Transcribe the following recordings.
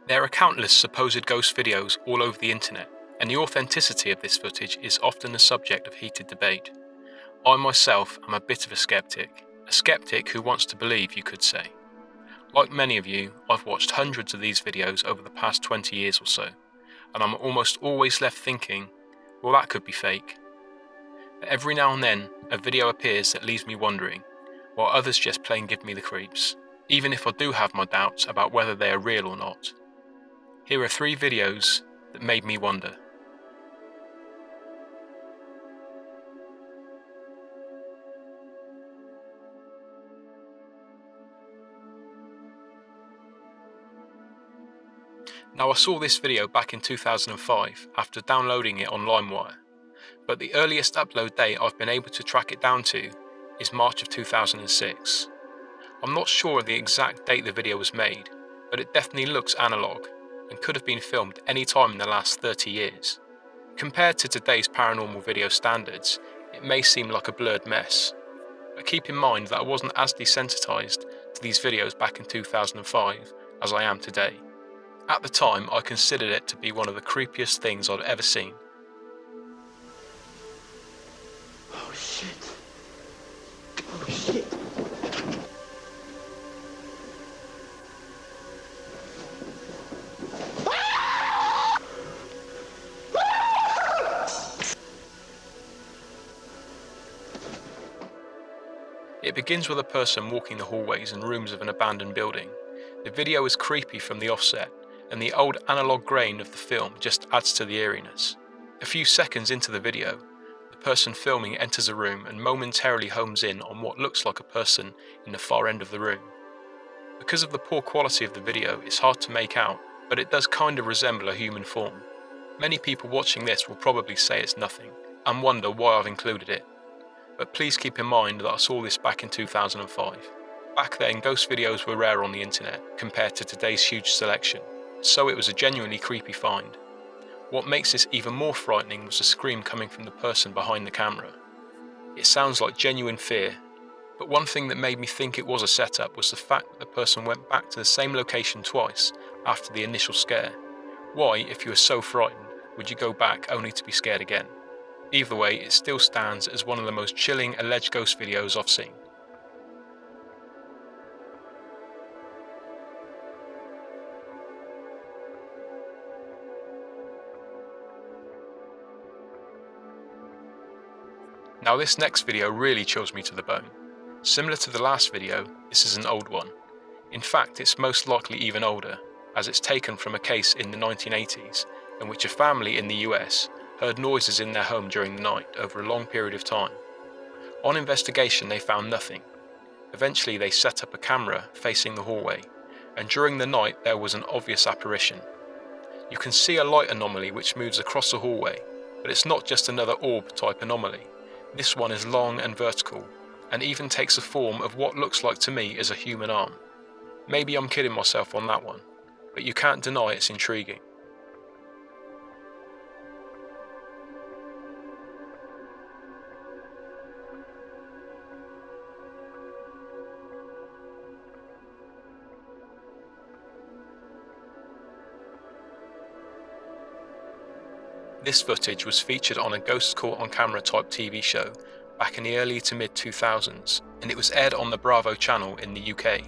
There are countless supposed ghost videos all over the internet, and the authenticity of this footage is often the subject of heated debate. I myself am a bit of a skeptic who wants to believe, you could say. Like many of you, I've watched hundreds of these videos over the past 20 years or so, and I'm almost always left thinking, well, that could be fake. But every now and then, a video appears that leaves me wondering, while others just plain give me the creeps, even if I do have my doubts about whether they are real or not. Here are 3 videos that made me wonder. Now, I saw this video back in 2005 after downloading it on LimeWire, but the earliest upload date I've been able to track it down to is March of 2006. I'm not sure of the exact date the video was made, but it definitely looks analogue and could have been filmed any time in the last 30 years. Compared to today's paranormal video standards, it may seem like a blurred mess, but keep in mind that I wasn't as desensitized to these videos back in 2005 as I am today. At the time, I considered it to be one of the creepiest things I'd ever seen. Oh shit. Oh shit. It begins with a person walking the hallways and rooms of an abandoned building. The video is creepy from the offset, and the old analog grain of the film just adds to the eeriness. A few seconds into the video, the person filming enters a room and momentarily homes in on what looks like a person in the far end of the room. Because of the poor quality of the video, it's hard to make out, but it does kind of resemble a human form. Many people watching this will probably say it's nothing, and wonder why I've included it. But please keep in mind that I saw this back in 2005. Back then, ghost videos were rare on the internet compared to today's huge selection, so it was a genuinely creepy find. What makes this even more frightening was the scream coming from the person behind the camera. It sounds like genuine fear, but one thing that made me think it was a setup was the fact that the person went back to the same location twice after the initial scare. Why, if you were so frightened, would you go back only to be scared again? Either way, it still stands as one of the most chilling alleged ghost videos I've seen. Now, this next video really chills me to the bone. Similar to the last video, this is an old one. In fact, it's most likely even older, as it's taken from a case in the 1980s in which a family in the US heard noises in their home during the night over a long period of time. On investigation, they found nothing. Eventually, they set up a camera facing the hallway, and during the night there was an obvious apparition. You can see a light anomaly which moves across the hallway, but it's not just another orb type anomaly. This one is long and vertical, and even takes the form of what looks like to me as a human arm. Maybe I'm kidding myself on that one, but you can't deny it's intriguing. This footage was featured on a Ghost Caught on Camera type TV show back in the early to mid 2000s, and it was aired on the Bravo channel in the UK.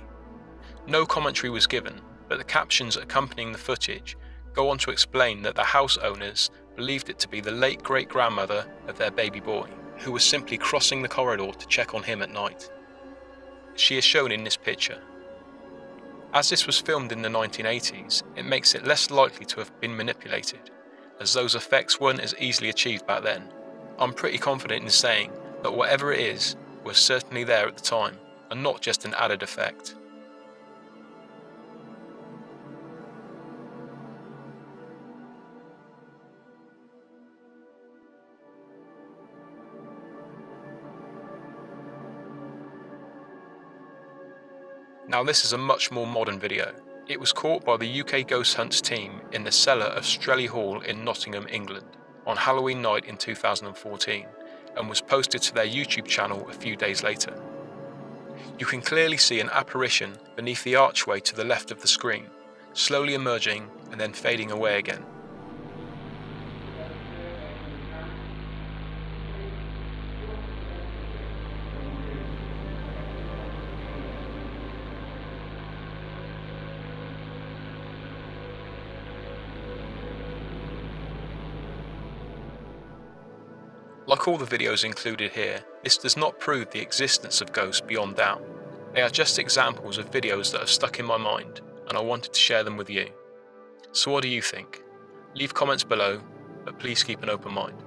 No commentary was given, but the captions accompanying the footage go on to explain that the house owners believed it to be the late great-grandmother of their baby boy, who was simply crossing the corridor to check on him at night. She is shown in this picture. As this was filmed in the 1980s, it makes it less likely to have been manipulated, as those effects weren't as easily achieved back then. I'm pretty confident in saying that whatever it is was certainly there at the time, and not just an added effect. Now, this is a much more modern video. It was caught by the UK Ghost Hunts team in the cellar of Strelly Hall in Nottingham, England, on Halloween night in 2014, and was posted to their YouTube channel a few days later. You can clearly see an apparition beneath the archway to the left of the screen, slowly emerging and then fading away again. Like all the videos included here, this does not prove the existence of ghosts beyond doubt. They are just examples of videos that are stuck in my mind, and I wanted to share them with you. So what do you think? Leave comments below, but please keep an open mind.